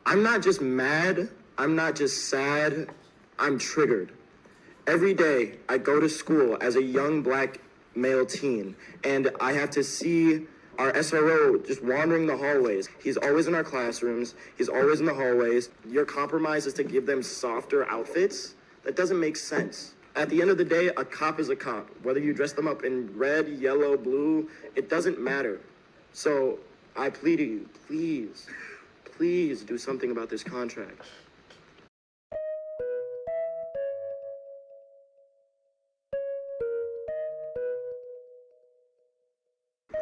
I'm not just mad, I'm not just sad, I'm triggered. Every day I go to school as a young black male teen, and I have to see our SRO just wandering the hallways. He's always in our classrooms, he's always in the hallways. Your compromise is to give them softer outfits? That doesn't make sense. At the end of the day, a cop is a cop. Whether you dress them up in red, yellow, blue, it doesn't matter. So I plead to you, please do something about this contract.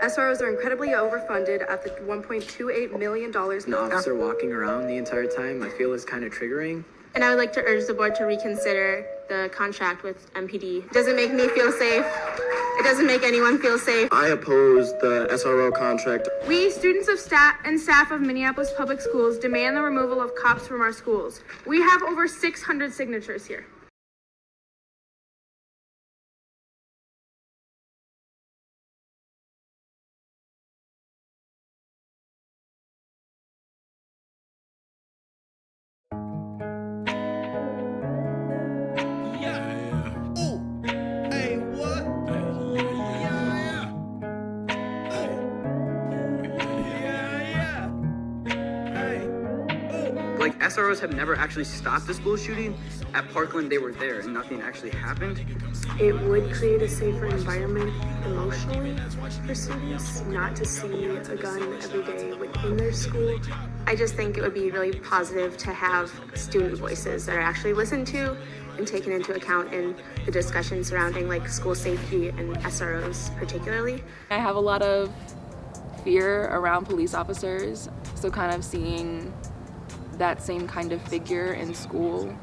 SROs are incredibly overfunded at the $1.28 million. An officer walking around the entire time, I feel is kind of triggering. And I would like to urge the board to reconsider the contract with MPD. It doesn't make me feel safe. It doesn't make anyone feel safe. I oppose the SRO contract. We, students of staff of Minneapolis Public Schools, demand the removal of cops from our schools. We have over 600 signatures here. Like, SROs have never actually stopped a school shooting. At Parkland, they were there and nothing actually happened. It would create a safer environment emotionally for students not to see a gun every day within their school. I just think it would be really positive to have student voices that are actually listened to and taken into account in the discussion surrounding like school safety and SROs particularly. I have a lot of fear around police officers, so kind of seeing that same kind of figure in school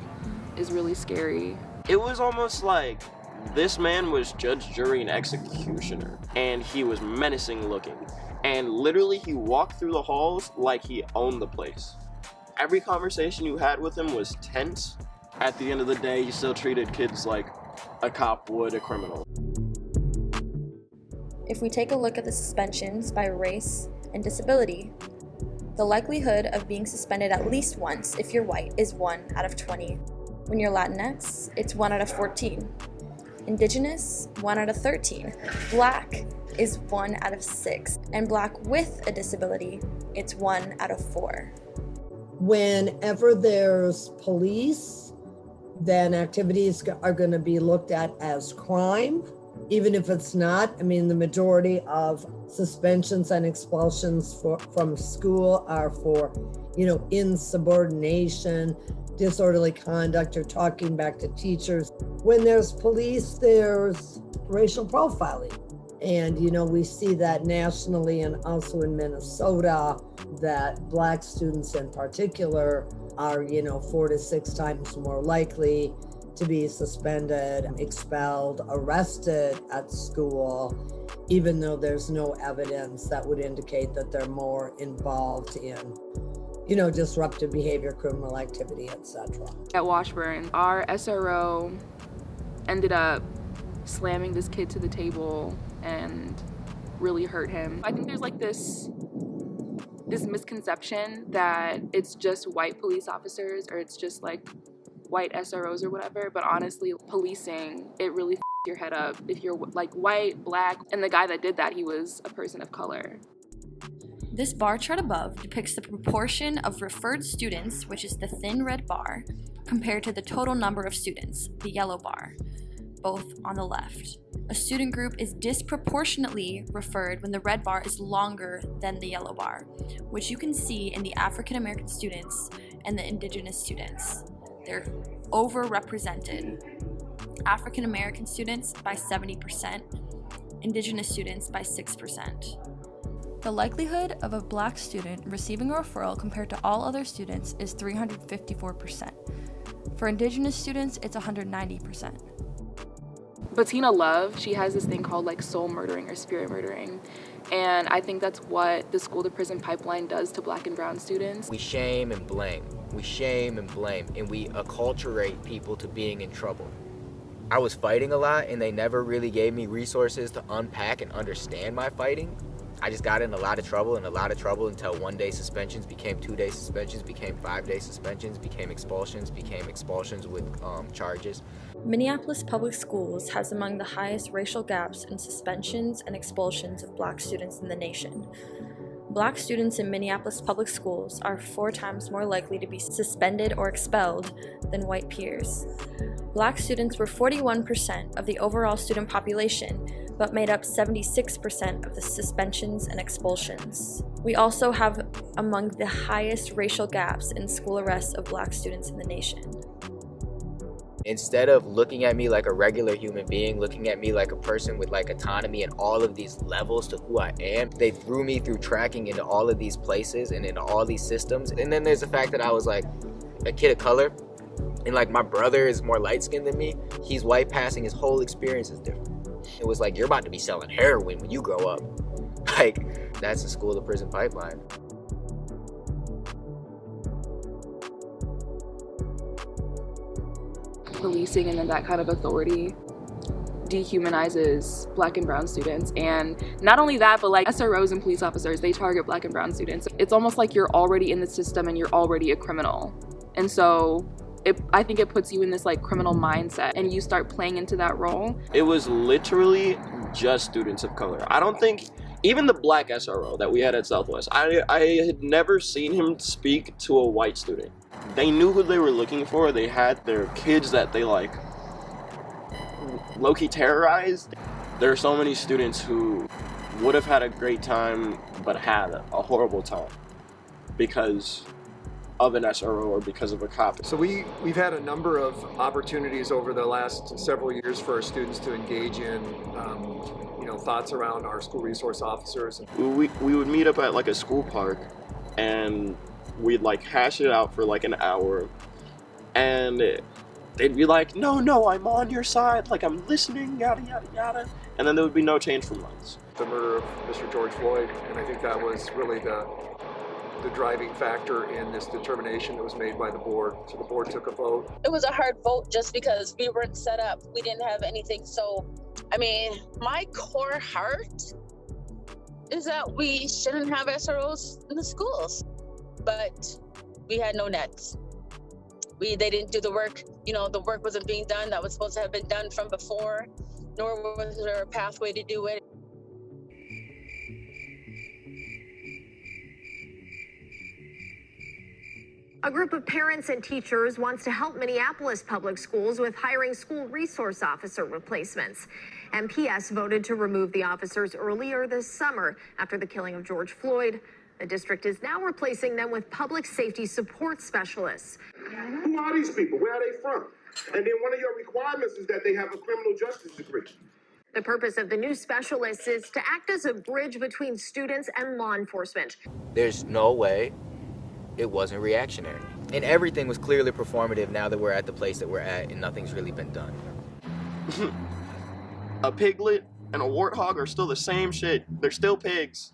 is really scary. It was almost like this man was judge, jury, and executioner, and he was menacing looking. And literally he walked through the halls like he owned the place. Every conversation you had with him was tense. At the end of the day, he still treated kids like a cop would a criminal. If we take a look at the suspensions by race and disability, the likelihood of being suspended at least once if you're white is 1 out of 20. When you're Latinx, it's 1 out of 14. Indigenous, 1 out of 13. Black is 1 out of 6. And Black with a disability, it's 1 out of 4. Whenever there's police, then activities are going to be looked at as crime. Even if it's not, I mean, the majority of suspensions and expulsions from school are for, insubordination, disorderly conduct, or talking back to teachers. When there's police, there's racial profiling. And, we see that nationally and also in Minnesota, that Black students in particular are, 4 to 6 times more likely to be suspended, expelled, arrested at school, even though there's no evidence that would indicate that they're more involved in, disruptive behavior, criminal activity, etc. At Washburn, our SRO ended up slamming this kid to the table and really hurt him. I think there's like this misconception that it's just white police officers or it's just like white SROs or whatever, but honestly, policing, it really your head up if you're like white, Black, and the guy that did that, he was a person of color. This bar chart above depicts the proportion of referred students, which is the thin red bar, compared to the total number of students, the yellow bar, both on the left. A student group is disproportionately referred when the red bar is longer than the yellow bar, which you can see in the African American students and the Indigenous students. They're overrepresented. African American students by 70%, Indigenous students by 6%. The likelihood of a Black student receiving a referral compared to all other students is 354%. For Indigenous students, it's 190%. Bettina Love, she has this thing called like soul murdering or spirit murdering. And I think that's what the school to prison pipeline does to Black and brown students. We shame and blame. We shame and blame, and we acculturate people to being in trouble. I was fighting a lot and they never really gave me resources to unpack and understand my fighting. I just got in a lot of trouble until 1-day suspensions became 2-day suspensions, became 5-day suspensions, became expulsions with charges. Minneapolis Public Schools has among the highest racial gaps in suspensions and expulsions of Black students in the nation. Black students in Minneapolis Public Schools are 4 times more likely to be suspended or expelled than white peers. Black students were 41% of the overall student population, but made up 76% of the suspensions and expulsions. We also have among the highest racial gaps in school arrests of Black students in the nation. Instead of looking at me like a regular human being, looking at me like a person with like autonomy and all of these levels to who I am, they threw me through tracking into all of these places and into all these systems. And then there's the fact that I was like a kid of color, and like my brother is more light-skinned than me. He's white passing, his whole experience is different. It was like, you're about to be selling heroin when you grow up. Like, that's the school to prison pipeline. Policing and then that kind of authority dehumanizes Black and brown students. And not only that, but like SROs and police officers, they target Black and brown students. It's almost like you're already in the system and you're already a criminal. And so I think it puts you in this like criminal mindset and you start playing into that role. It was literally just students of color. I don't think, even the Black SRO that we had at Southwest, I had never seen him speak to a white student. They knew who they were looking for. They had their kids that they like low-key terrorized. There are so many students who would have had a great time but had a horrible time because of an SRO or because of a cop. So we've had a number of opportunities over the last several years for our students to engage in thoughts around our school resource officers. We would meet up at like a school park and we'd like hash it out for like an hour, and they'd be like, no, I'm on your side, like I'm listening, yada yada yada, and then there would be no change for months. The murder of Mr. George Floyd, and I think that was really the driving factor in this determination that was made by the board. So the board took a vote. It was a hard vote just because we weren't set up. We didn't have anything. So, I mean, my core heart is that we shouldn't have SROs in the schools, but we had no nets. They didn't do the work. The work wasn't being done that was supposed to have been done from before, nor was there a pathway to do it. A group of parents and teachers wants to help Minneapolis Public Schools with hiring school resource officer replacements. MPS voted to remove the officers earlier this summer after the killing of George Floyd. The district is now replacing them with public safety support specialists. Who are these people? Where are they from? And then one of your requirements is that they have a criminal justice degree. The purpose of the new specialists is to act as a bridge between students and law enforcement. There's no way it wasn't reactionary. And everything was clearly performative now that we're at the place that we're at and nothing's really been done. A piglet and a warthog are still the same shit. They're still pigs,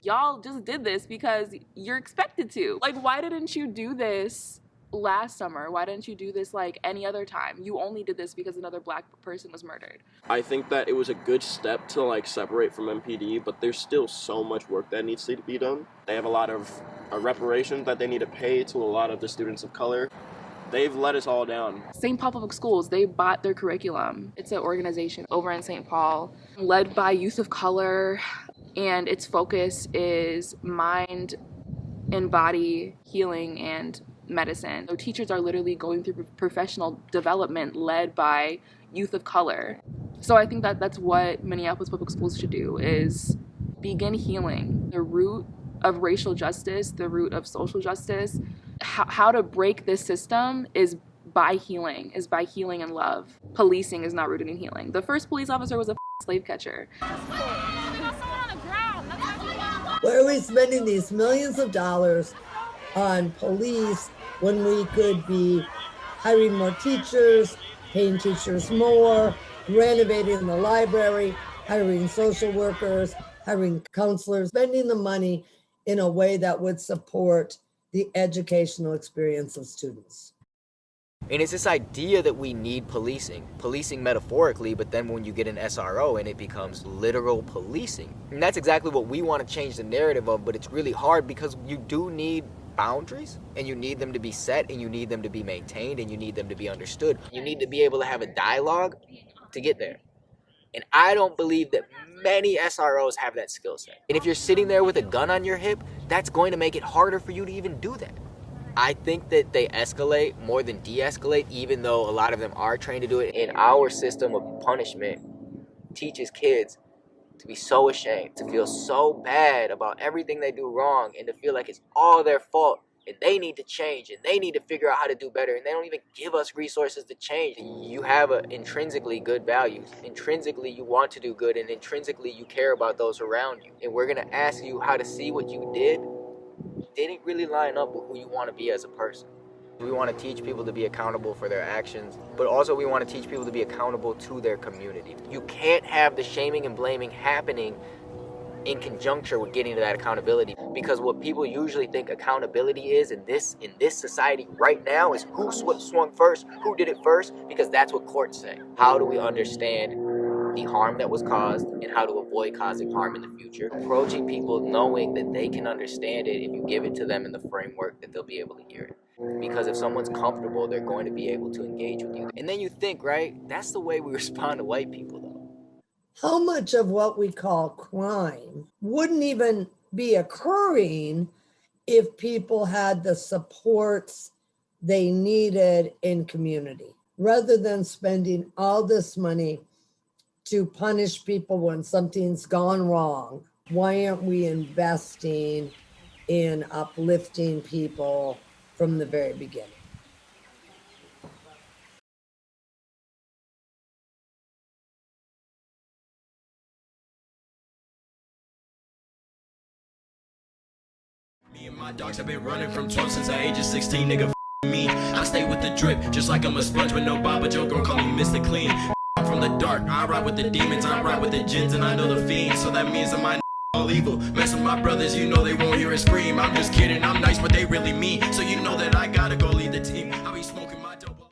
Y'all just did this because you're expected to. Like, why didn't you do this last summer? Why didn't you do this like any other time? You only did this because another Black person was murdered. I think that it was a good step to like separate from MPD, but there's still so much work that needs to be done. They have a lot of reparations that they need to pay to a lot of the students of color. They've let us all down. St. Paul Public Schools, they bought their curriculum. It's an organization over in St. Paul led by youth of color, and its focus is mind and body healing and medicine. So teachers are literally going through professional development led by youth of color. So I think that that's what Minneapolis Public Schools should do, is begin healing the root of racial justice, the root of social justice. How to break this system is by healing and love. Policing is not rooted in healing. The first police officer was a slave catcher. Why are we spending these millions of dollars on police when we could be hiring more teachers, paying teachers more, renovating the library, hiring social workers, hiring counselors, spending the money in a way that would support the educational experience of students? And it's this idea that we need policing metaphorically, but then when you get an SRO and it becomes literal policing. And that's exactly what we want to change the narrative of, but it's really hard because you do need boundaries, and you need them to be set, and you need them to be maintained, and you need them to be understood. You need to be able to have a dialogue to get there. And I don't believe that many SROs have that skill set. And if you're sitting there with a gun on your hip, that's going to make it harder for you to even do that. I think that they escalate more than de-escalate, even though a lot of them are trained to do it. And our system of punishment teaches kids to be so ashamed, to feel so bad about everything they do wrong, and to feel like it's all their fault, and they need to change, and they need to figure out how to do better, and they don't even give us resources to change. You have intrinsically good values. Intrinsically, you want to do good, and intrinsically, you care about those around you. And we're going to ask you how to see what you didn't really line up with who you want to be as a person. We want to teach people to be accountable for their actions, but also we want to teach people to be accountable to their community. You can't have the shaming and blaming happening in conjuncture with getting to that accountability, because what people usually think accountability is in this society right now is who swung first, who did it first, because that's what courts say. How do we understand the harm that was caused and how to avoid causing harm in the future? Approaching people knowing that they can understand it if you give it to them in the framework that they'll be able to hear it. Because if someone's comfortable, they're going to be able to engage with you. And then you think, right, that's the way we respond to white people, though. How much of what we call crime wouldn't even be occurring if people had the supports they needed in community, rather than spending all this money to punish people when something's gone wrong? Why aren't we investing in uplifting people from the very beginning? Me and my dogs have been running from 12 since the age of 16, nigga, me. I stay with the drip, just like I'm a sponge with no bob, but your girl call me Mr. Clean. I'm from the dark, I ride with the demons, I ride with the gins, and I know the fiends, so that means that my all evil. Mess with my brothers, you know they won't hear a scream. I'm just kidding, I'm nice, but they really mean, so you know that I gotta go lead the team. I be smoking my